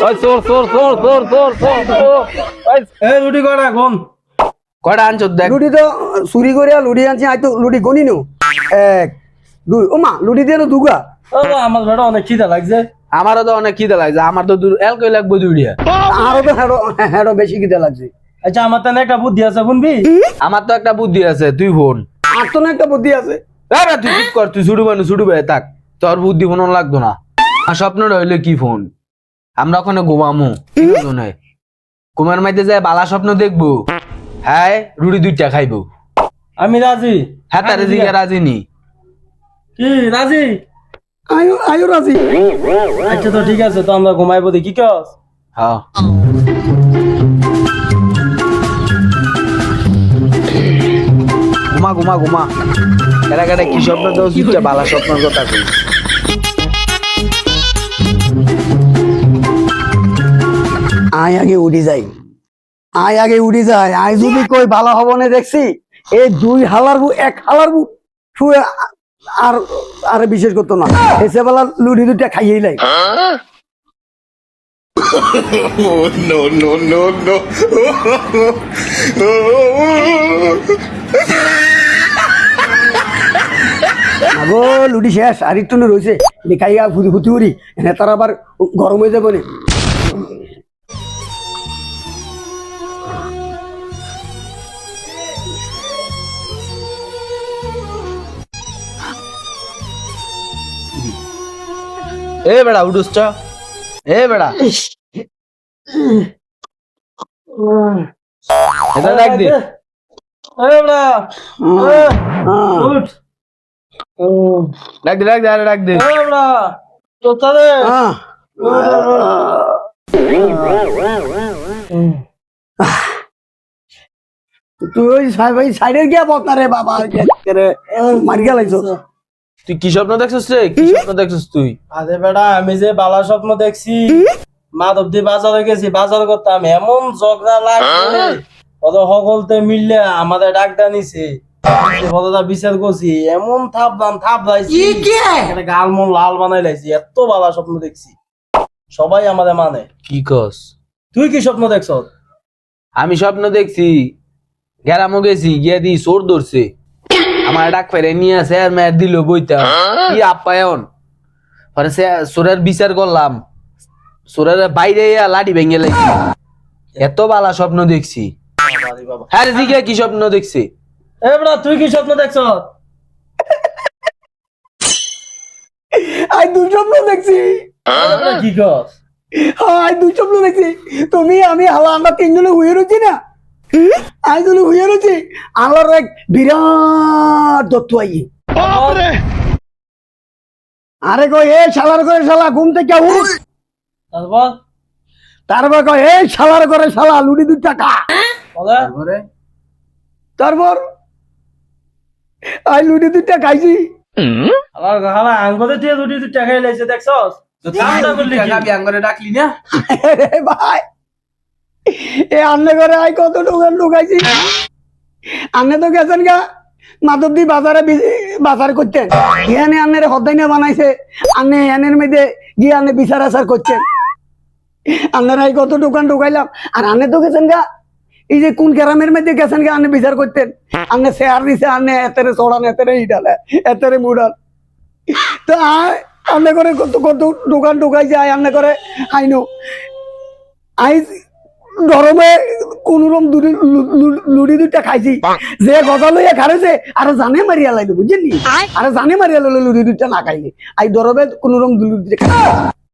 ওই চোর চোর চোর চোর চোর চোর চোর এই লুটি কটা কোন কয়টা আনছো দেখ লুডি তো চুরি করে লুডি আনছি আই তো লুডি গনি নো এক দুই ও মা লুডি দিয়ে দুগা ও আমার বেটা অনেক খিদা লাগছে আমারও তো অনেক খিদে লাগছে আমার তো এলকই লাগবে দুইটা আরো তো হেডো বেশি খিদে লাগছে আচ্ছা আমার তো একটা বুদ্ধি আছে শুনবি আমার তো একটা বুদ্ধি আছে তুই ফোন আর তো না একটা বুদ্ধি আছে আরে তুই চুপ কর তুই ছুটু ভাই থাক তোর বুদ্ধি ফোন লাগতো না আর স্বপ্নটা হইলে কি ফোন আমরা ওখানে ঘুমামু নয় ঘুমার মাইতে যায় বালা স্বপ্ন দেখবো হ্যাঁ রুটি দুইটা খাইবো আমি রাজি হ্যাঁ তার দিকে রাজি নি কি রাজি আয়ো আয়ো রাজি আচ্ছা তো ঠিক আছে তো আমরা ঘুমাইবো দেখি কি কস হ্যাঁ ঘুমা ঘুমা ঘুমা কেটা কেটা কি স্বপ্ন দেওয়া দুইটা বালা স্বপ্নের কথা কই আয় আগে উড়ি যাই আয় আগে উড়ি যায় আয় যদি কই ভালো হবো না দেখছি এই দুই হালার বু এক হালার বু শুয়ে আর আর বিশেষ করতো না এসে বেলা লুডি দুটা খাইয়েই লাই no, no, no, no. আগো লুডি শেষ আর একটু রয়েছে খাইয়া ফুটি ফুটি উড়ি এনে তার আবার গরম হয়ে যাবো না এ বেড়া উঠুস চ এ বেড়া এটা ডাক দে এই বেটা উঠ ডাক দে ডাক দে আরে ডাক দে এই বেটা তোতা দে তুই ভাই সাইডে গিয়া বসনা রে বাবা মারি গেলাইছ তুই কি স্বপ্ন দেখছিস রে কি স্বপ্ন দেখছিস তুই আরে বেটা আমি যে বালা স্বপ্ন দেখছি মাধব দি বাজারে গেছি বাজার করতাম এমন ঝগড়া লাগছে কত সকলতে মিললে আমাদের ডাকটা নিছে কতটা বিচার করছি এমন থাপ লাইছি গাল মন লাল বানাই লাইছি এত বালা স্বপ্ন দেখছি সবাই আমাদের মানে কি কস তুই কি স্বপ্ন দেখছ আমি স্বপ্ন দেখছি গেরামও গেছি গিয়া দি চোর ধরছে আমার ডাক ফেরে নিয়ে আসে আর মেয়ের দিল বইটা কি আপ্যায়ন পরে সে চোরের বিচার করলাম চোরের বাইরে লাঠি ভেঙে লাগছি এত বালা স্বপ্ন দেখছি হ্যাঁ রে জিজ্ঞা কি স্বপ্ন দেখছি এবড়া তুই কি স্বপ্ন দেখছ আই দুই স্বপ্ন দেখছি কি কস আই দুই স্বপ্ন দেখছি তুমি আমি হালা আমরা তিনজনে হুয়ে রয়েছি না আই দুজনে হুয়ে রয়েছি আল্লাহর এক বিরাট দত্ত আই আরে কই এ শালার করে শালা ঘুম থেকে উঠ তারপর তারপর কই এ শালার করে শালা লুডি 2 টাকা বলে তারপর আই লুডি 2 টাকা খাইছি আমার গালা আঙ্গুলে দিয়ে দুটি দুটি টাকা লাইছে দেখছস কামটা করলি কি আঙ্গরে ডাকলি না আরে ভাই এ আন্নে করে আই কত দোকান ঢুকাইছি আন্নে তো গেছেন গা মাধবদী বাজার করতেন এখানে আন্নের হদাইনা বানাইছে আন্নে এনের মধ্যে গিয়ে আন্নে বিচার আচার করছেন আন্নের আই কত দোকান ঢুকাইলাম আর আন্নে তো গেছেন গা এই যে কোন গ্রামের মধ্যে গেছেন গা আন্নে বিচার করতেন আন্নে শেয়ার দিছে আন্নে এতেরে চড়ান এতেরে ইডালে এতেরে মুডাল তো আন্নে করে কত কত দোকান ঢুকাইছে আই আন্নে করে আইনো আই গরমে কোনরকম লুডি 2 টা খাইছি যে গজা লইয়া খারেছে আর জানে মারিয়া লাইলো বুঝছেন নি আর জানে মারিয়া লাইলো লুডি 2 টা না খাইলে আই গরমে কোনরকম লুডি 2 টা খাইছি